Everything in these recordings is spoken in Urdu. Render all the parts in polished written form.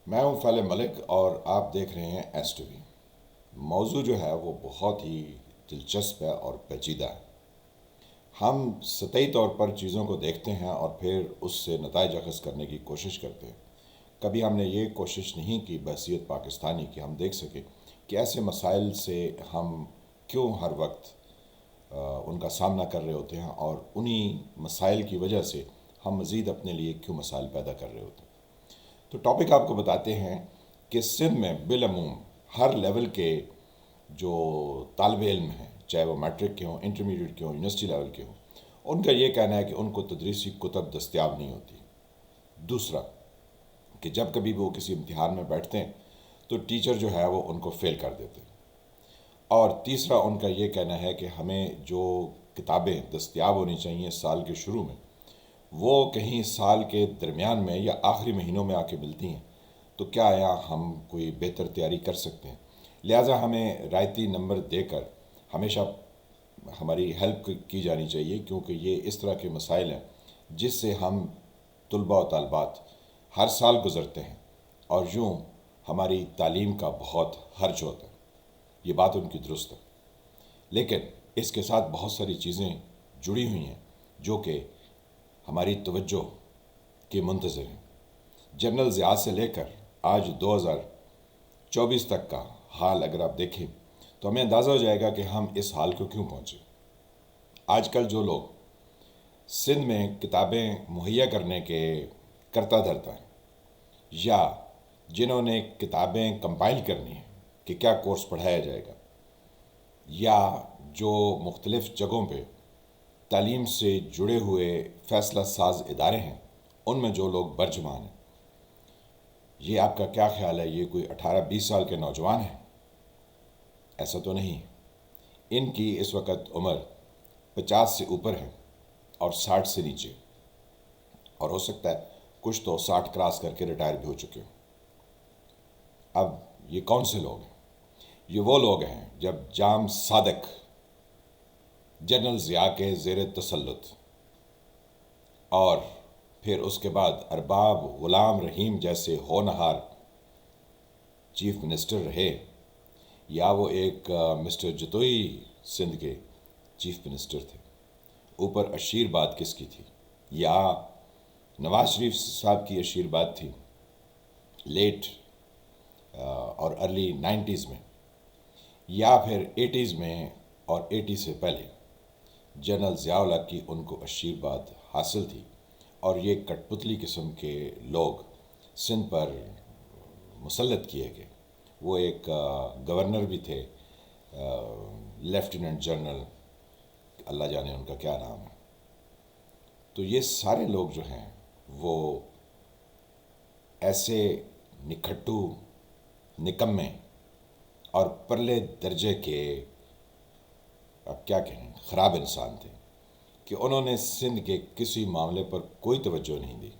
میں ہوں فیل ملک اور آپ دیکھ رہے ہیں ایس ٹی وی۔ موضوع جو ہے وہ بہت ہی دلچسپ ہے اور پیچیدہ ہے۔ ہم سطحی طور پر چیزوں کو دیکھتے ہیں اور پھر اس سے نتائج اخذ کرنے کی کوشش کرتے ہیں۔ کبھی ہم نے یہ کوشش نہیں کی بحیثیت پاکستانی کہ ہم دیکھ سکیں کہ ایسے مسائل سے ہم کیوں ہر وقت ان کا سامنا کر رہے ہوتے ہیں، اور انہی مسائل کی وجہ سے ہم مزید اپنے لیے کیوں مسائل پیدا کر رہے ہوتے ہیں۔ تو ٹاپک آپ کو بتاتے ہیں کہ سندھ میں بالعموم ہر لیول کے جو طالب علم ہیں، چاہے وہ میٹرک کے ہوں، انٹرمیڈیٹ کے ہوں، یونیورسٹی لیول کے ہوں، ان کا یہ کہنا ہے کہ ان کو تدریسی کتب دستیاب نہیں ہوتی۔ دوسرا کہ جب کبھی وہ کسی امتحان میں بیٹھتے ہیں تو ٹیچر جو ہے وہ ان کو فیل کر دیتے ہیں۔ اور تیسرا ان کا یہ کہنا ہے کہ ہمیں جو کتابیں دستیاب ہونی چاہیے سال کے شروع میں، وہ کہیں سال کے درمیان میں یا آخری مہینوں میں آ کے ملتی ہیں، تو کیا آیا ہم کوئی بہتر تیاری کر سکتے ہیں؟ لہٰذا ہمیں رعایتی نمبر دے کر ہمیشہ ہماری ہیلپ کی جانی چاہیے، کیونکہ یہ اس طرح کے مسائل ہیں جس سے ہم طلباء و طالبات ہر سال گزرتے ہیں، اور یوں ہماری تعلیم کا بہت حرج ہوتا ہے۔ یہ بات ان کی درست ہے، لیکن اس کے ساتھ بہت ساری چیزیں جڑی ہوئی ہیں جو کہ ہماری توجہ کے منتظر ہیں۔ جنرل ضیاء سے لے کر آج 2024 تک کا حال اگر آپ دیکھیں تو ہمیں اندازہ ہو جائے گا کہ ہم اس حال کو کیوں پہنچے۔ آج کل جو لوگ سندھ میں کتابیں مہیا کرنے کے کرتا دھرتا ہیں، یا جنہوں نے کتابیں کمپائل کرنی ہیں کہ کیا کورس پڑھایا جائے گا، یا جو مختلف جگہوں پہ تعلیم سے جڑے ہوئے فیصلہ ساز ادارے ہیں، ان میں جو لوگ برجمان ہیں، یہ آپ کا کیا خیال ہے؟ یہ کوئی 18-20 سال کے نوجوان ہیں؟ ایسا تو نہیں ہے۔ ان کی اس وقت عمر 50 سے اوپر ہے اور 60 سے نیچے، اور ہو سکتا ہے کچھ تو 60 کراس کر کے ریٹائر بھی ہو چکے ہوں۔ اب یہ کون سے لوگ ہیں؟ یہ وہ لوگ ہیں جب جام صادق جنرل ضیاء کے زیر تسلط، اور پھر اس کے بعد ارباب غلام رحیم جیسے ہونہار چیف منسٹر رہے، یا وہ ایک مسٹر جتوئی سندھ کے چیف منسٹر تھے۔ اوپر اشیر بات کس کی تھی؟ یا نواز شریف صاحب کی اشیر بات تھی لیٹ اور ارلی 90s میں، یا پھر 80s میں اور 80 سے پہلے جنرل ضیاء الحق کی ان کو اشیر بات حاصل تھی، اور یہ کٹ پتلی قسم کے لوگ سندھ پر مسلط کیے گئے۔ وہ ایک گورنر بھی تھے، لیفٹیننٹ جنرل، اللہ جانے ان کا کیا نام ہے۔ تو یہ سارے لوگ جو ہیں وہ ایسے نکھٹو، نکمے اور پرلے درجے کے، اب کیا کہیں، خراب انسان تھے کہ انہوں نے سندھ کے کسی معاملے پر کوئی توجہ نہیں دی۔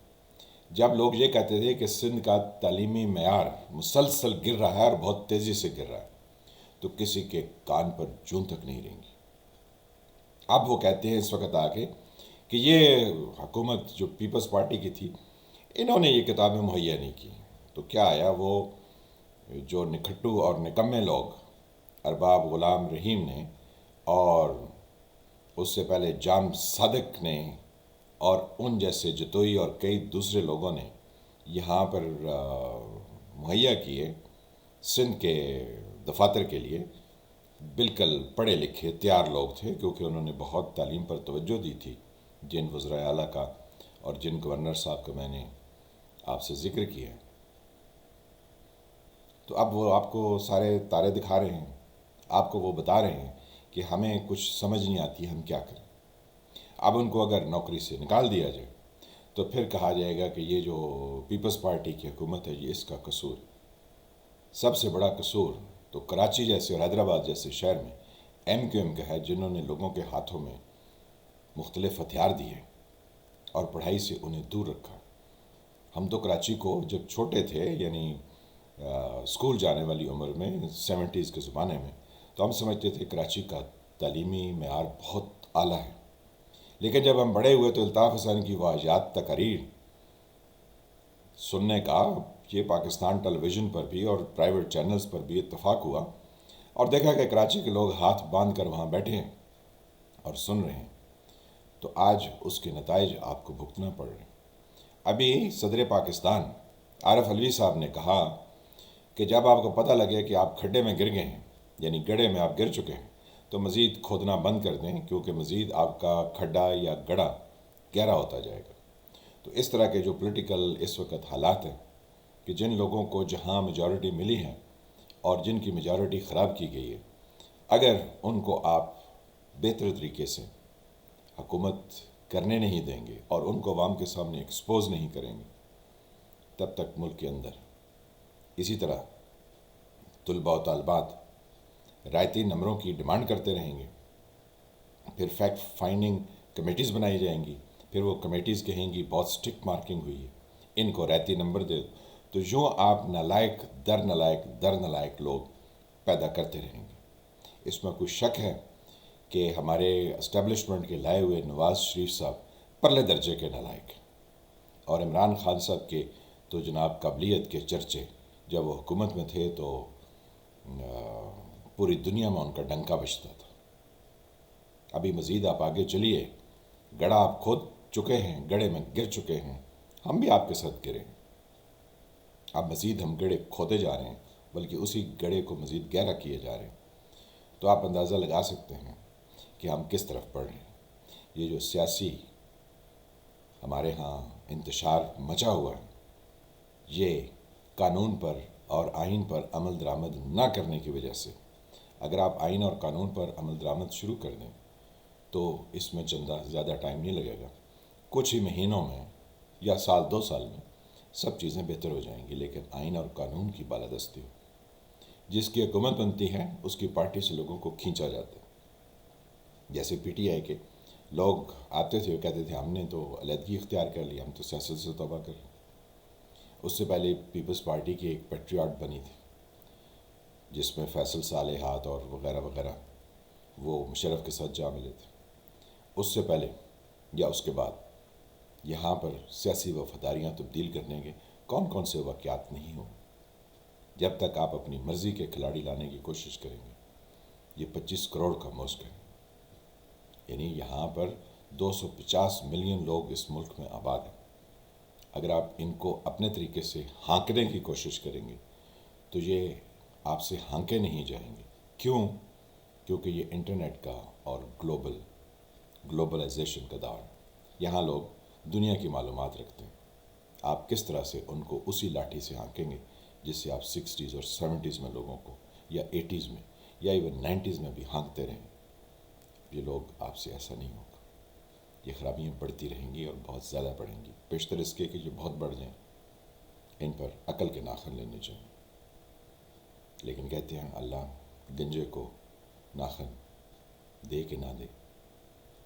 جب لوگ یہ کہتے تھے کہ سندھ کا تعلیمی معیار مسلسل گر رہا ہے اور بہت تیزی سے گر رہا ہے، تو کسی کے کان پر جون تک نہیں رہیں گی۔ اب وہ کہتے ہیں اس وقت آ کے کہ یہ حکومت جو پیپلز پارٹی کی تھی، انہوں نے یہ کتابیں مہیا نہیں کی۔ تو کیا آیا وہ جو نکھٹو اور نکمے لوگ ارباب غلام رحیم نے، اور اس سے پہلے جام صادق نے، اور ان جیسے جتوئی اور کئی دوسرے لوگوں نے یہاں پر مہیا کیے سندھ کے دفاتر کے لیے، بالکل پڑھے لکھے تیار لوگ تھے، کیونکہ انہوں نے بہت تعلیم پر توجہ دی تھی، جن وزرائے اعلیٰ کا اور جن گورنر صاحب کا میں نے آپ سے ذکر کیا ہے۔ تو اب وہ آپ کو سارے تارے دکھا رہے ہیں، آپ کو وہ بتا رہے ہیں کہ ہمیں کچھ سمجھ نہیں آتی ہم کیا کریں۔ اب ان کو اگر نوکری سے نکال دیا جائے تو پھر کہا جائے گا کہ یہ جو پیپلز پارٹی کی حکومت ہے یہ اس کا قصور۔ سب سے بڑا قصور تو کراچی جیسے اور حیدرآباد جیسے شہر میں MQM کا ہے، جنہوں نے لوگوں کے ہاتھوں میں مختلف ہتھیار دیے اور پڑھائی سے انہیں دور رکھا۔ ہم تو کراچی کو جب چھوٹے تھے، یعنی اسکول جانے والی عمر میں 70s کے زمانے میں، تو ہم سمجھتے تھے کراچی کا تعلیمی معیار بہت اعلیٰ ہے، لیکن جب ہم بڑے ہوئے تو الطاف حسین کی واہیات تقاریر سننے کا یہ پاکستان ٹیلی ویژن پر بھی اور پرائیویٹ چینلز پر بھی اتفاق ہوا اور دیکھا کہ کراچی کے لوگ ہاتھ باندھ کر وہاں بیٹھے ہیں اور سن رہے ہیں، تو آج اس کے نتائج آپ کو بھگتنا پڑ رہے ہیں۔ ابھی صدر پاکستان عارف علوی صاحب نے کہا کہ جب آپ کو پتہ لگے کہ آپ کھڈے میں گر گئے ہیں، یعنی گڑھے میں آپ گر چکے ہیں، تو مزید کھودنا بند کر دیں، کیونکہ مزید آپ کا کھڈا یا گڑھا گہرا ہوتا جائے گا۔ تو اس طرح کے جو پولیٹیکل اس وقت حالات ہیں کہ جن لوگوں کو جہاں میجورٹی ملی ہے اور جن کی میجورٹی خراب کی گئی ہے، اگر ان کو آپ بہتر طریقے سے حکومت کرنے نہیں دیں گے اور ان کو عوام کے سامنے ایکسپوز نہیں کریں گے، تب تک ملک کے اندر اسی طرح طلباء و طالبات رعایتی نمبروں کی ڈیمانڈ کرتے رہیں گے، پھر فیکٹ فائنڈنگ کمیٹیز بنائی جائیں گی، پھر وہ کمیٹیز کہیں گی بہت سٹرکٹ مارکنگ ہوئی ہے، ان کو رعایتی نمبر دے دو، تو یوں آپ نالائق در نالائق لوگ پیدا کرتے رہیں گے۔ اس میں کوئی شک ہے کہ ہمارے اسٹیبلشمنٹ کے لائے ہوئے نواز شریف صاحب پرلے درجے کے نالائق ہیں، اور عمران خان صاحب کے تو جناب قابلیت کے چرچے جب وہ حکومت میں تھے تو پوری دنیا میں ان کا ڈنکا بجتا تھا۔ ابھی مزید آپ آگے چلیے، گڑھا آپ کھود چکے ہیں، گڑھے میں گر چکے ہیں، ہم بھی آپ کے ساتھ گریں، اب مزید ہم گڑھے کھودے جا رہے ہیں، بلکہ اسی گڑھے کو مزید گہرا کیے جا رہے ہیں۔ تو آپ اندازہ لگا سکتے ہیں کہ ہم کس طرف بڑھ رہے ہیں۔ یہ جو سیاسی ہمارے ہاں انتشار مچا ہوا ہے، یہ قانون پر اور آئین پر عمل درآمد نہ کرنے کی وجہ سے، اگر آپ آئین اور قانون پر عمل درآمد شروع کر دیں تو اس میں چندہ زیادہ ٹائم نہیں لگے گا، کچھ ہی مہینوں میں یا سال 2 سال میں سب چیزیں بہتر ہو جائیں گی، لیکن آئین اور قانون کی بالادستی ہو۔ جس کی حکومت بنتی ہے اس کی پارٹی سے لوگوں کو کھینچا جاتا ہے، جیسے پی ٹی آئی کے لوگ آتے تھے، وہ کہتے تھے ہم نے تو علیحدگی اختیار کر لی، ہم تو سیاست سے توبہ کر لیں۔ اس سے پہلے پیپلز پارٹی کی ایک پیٹریاٹ بنی تھی جس میں فیصل صالحات اور وغیرہ وغیرہ وہ مشرف کے ساتھ جا ملے تھے۔ اس سے پہلے یا اس کے بعد یہاں پر سیاسی وفاداریاں تبدیل کرنے کے کون کون سے واقعات نہیں ہوں۔ جب تک آپ اپنی مرضی کے کھلاڑی لانے کی کوشش کریں گے، یہ 25 کروڑ کا ملک ہے، یعنی یہاں پر 250 ملین لوگ اس ملک میں آباد ہیں۔ اگر آپ ان کو اپنے طریقے سے ہانکنے کی کوشش کریں گے تو یہ آپ سے ہانکے نہیں جائیں گے۔ کیوں؟ کیونکہ یہ انٹرنیٹ کا اور گلوبلائزیشن کا دور ہے۔ یہاں لوگ دنیا کی معلومات رکھتے ہیں، آپ کس طرح سے ان کو اسی لاٹھی سے ہانکیں گے جس سے آپ 60s اور 70s میں لوگوں کو یا 80s میں یا ایون 90s میں بھی ہانکتے رہیں، یہ لوگ آپ سے ایسا نہیں ہوگا۔ یہ خرابیاں بڑھتی رہیں گی اور بہت زیادہ بڑھیں گی، بیشتر اس کے کہ یہ بہت بڑھ جائیں، ان پر عقل کے ناخن لینے چاہیے۔ لیکن کہتے ہیں اللہ گنجے کو ناخن دے کہ نہ دے،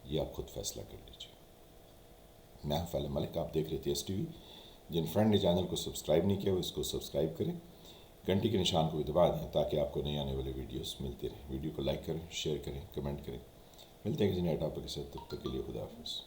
یہ آپ خود فیصلہ کر لیجیے۔ میں فیل ملک، آپ دیکھ رہے تھے STV۔ جن فرینڈ نے چینل کو سبسکرائب نہیں کیا وہ اس کو سبسکرائب کریں، گھنٹی کے نشان کو بھی دبا دیں تاکہ آپ کو نئے آنے والے ویڈیوز ملتے رہیں۔ ویڈیو کو لائک کریں، شیئر کریں، کمنٹ کریں۔ ملتے ہیں کسی نئے ٹاپک کے ساتھ، تب تک کے لیے خدا حافظ۔